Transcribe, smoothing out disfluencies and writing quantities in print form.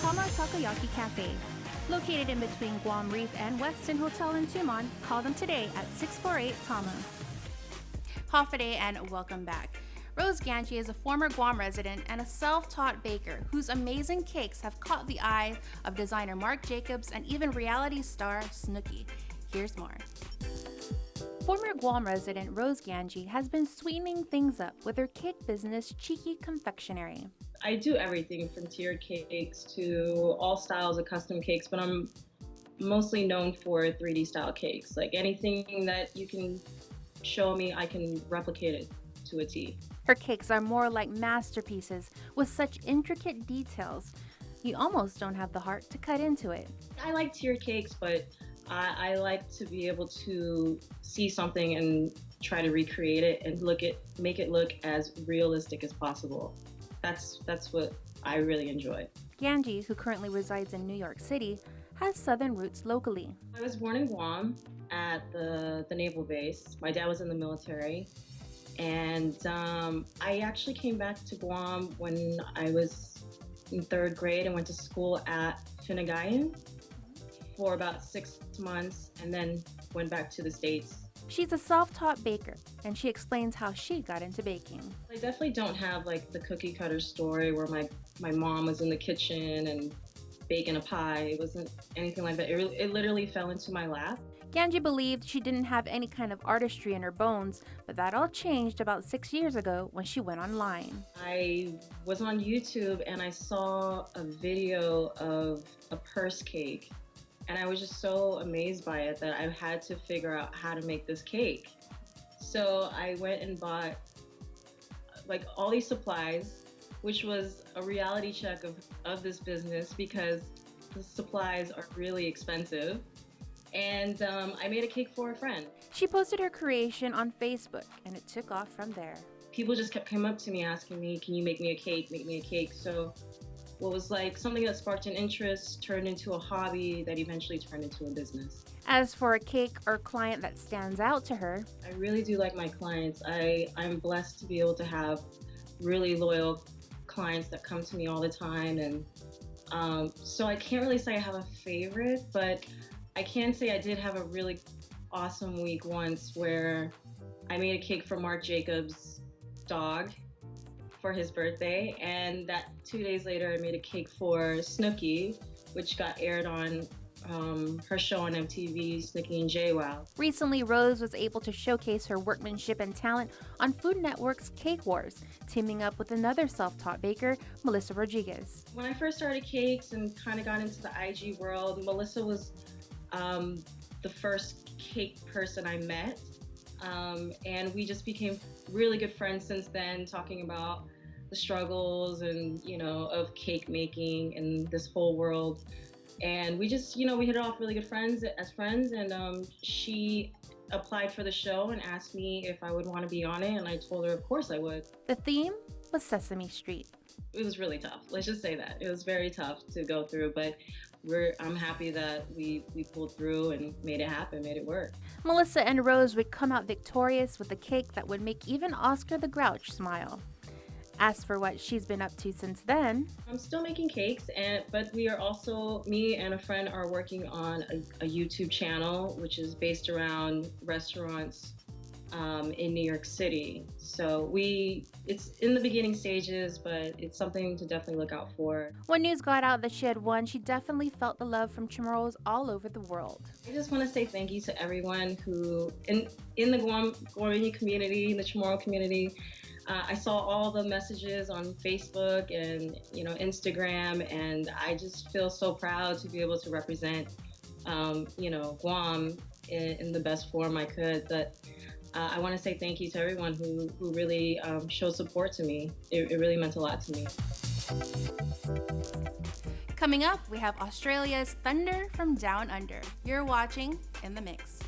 Tama Takoyaki Cafe. Located in between Guam Reef and Westin Hotel in Tumon, call them today at 648 Tama. Hafaday and welcome back. Rose Gange is a former Guam resident and a self-taught baker whose amazing cakes have caught the eye of designer Marc Jacobs and even reality star Snooki. Here's more. Former Guam resident Rose Gange has been sweetening things up with her cake business Cheeky Confectionary. I do everything from tiered cakes to all styles of custom cakes, but I'm mostly known for 3D style cakes. Like anything that you can show me, I can replicate it to a T. Her cakes are more like masterpieces with such intricate details. You almost don't have the heart to cut into it. I like tiered cakes, but I like to be able to see something and try to recreate it and make it look as realistic as possible. That's what I really enjoy. Gange, who currently resides in New York City, has Southern roots locally. I was born in Guam at the naval base. My dad was in the military. And I actually came back to Guam when I was in 3rd grade and went to school at Finagayan for about 6 months and then went back to the States. She's a self-taught baker, and she explains how she got into baking. I definitely don't have like the cookie cutter story where my mom was in the kitchen and baking a pie. It wasn't anything like that. It literally fell into my lap. Gange believed she didn't have any kind of artistry in her bones, but that all changed about 6 years ago when she went online. I was on YouTube and I saw a video of a purse cake, and I was just so amazed by it that I had to figure out how to make this cake. So I went and bought like all these supplies, which was a reality check of this business because the supplies are really expensive. And I made a cake for a friend. She posted her creation on Facebook, and it took off from there. People just kept coming up to me asking me, can you make me a cake, make me a cake? So what was like something that sparked an interest turned into a hobby that eventually turned into a business. As for a cake or client that stands out to her, I really do like my clients. I'm blessed to be able to have really loyal clients that come to me all the time. And so I can't really say I have a favorite, but I can say I did have a really awesome week once where I made a cake for Marc Jacobs' dog for his birthday, and that 2 days later I made a cake for Snooki, which got aired on her show on MTV, Snooki and JWoww. Recently, Rose was able to showcase her workmanship and talent on Food Network's Cake Wars, teaming up with another self-taught baker, Melissa Rodriguez. When I first started cakes and kind of got into the IG world, Melissa was the first cake person I met, and we just became really good friends since then, talking about the struggles and of cake making and this whole world. And we just we hit it off really good friends as friends, and she applied for the show and asked me if I would want to be on it, and I told her of course I would. The theme was Sesame Street. It was really tough. Let's just say that. It was very tough to go through, but I'm happy that we pulled through and made it happen, made it work. Melissa and Rose would come out victorious with a cake that would make even Oscar the Grouch smile. As for what she's been up to since then, I'm still making cakes, but we are also, me and a friend are working on a YouTube channel, which is based around restaurants in New York City. So it's in the beginning stages, but it's something to definitely look out for. When news got out that she had won, she definitely felt the love from Chamorros all over the world. I just want to say thank you to everyone who, in the Guamini community, in the Chamorro community. I saw all the messages on Facebook and Instagram, and I just feel so proud to be able to represent Guam in the best form I could. But I want to say thank you to everyone who really showed support to me. It really meant a lot to me. Coming up, we have Australia's Thunder from Down Under. You're watching In the Mix.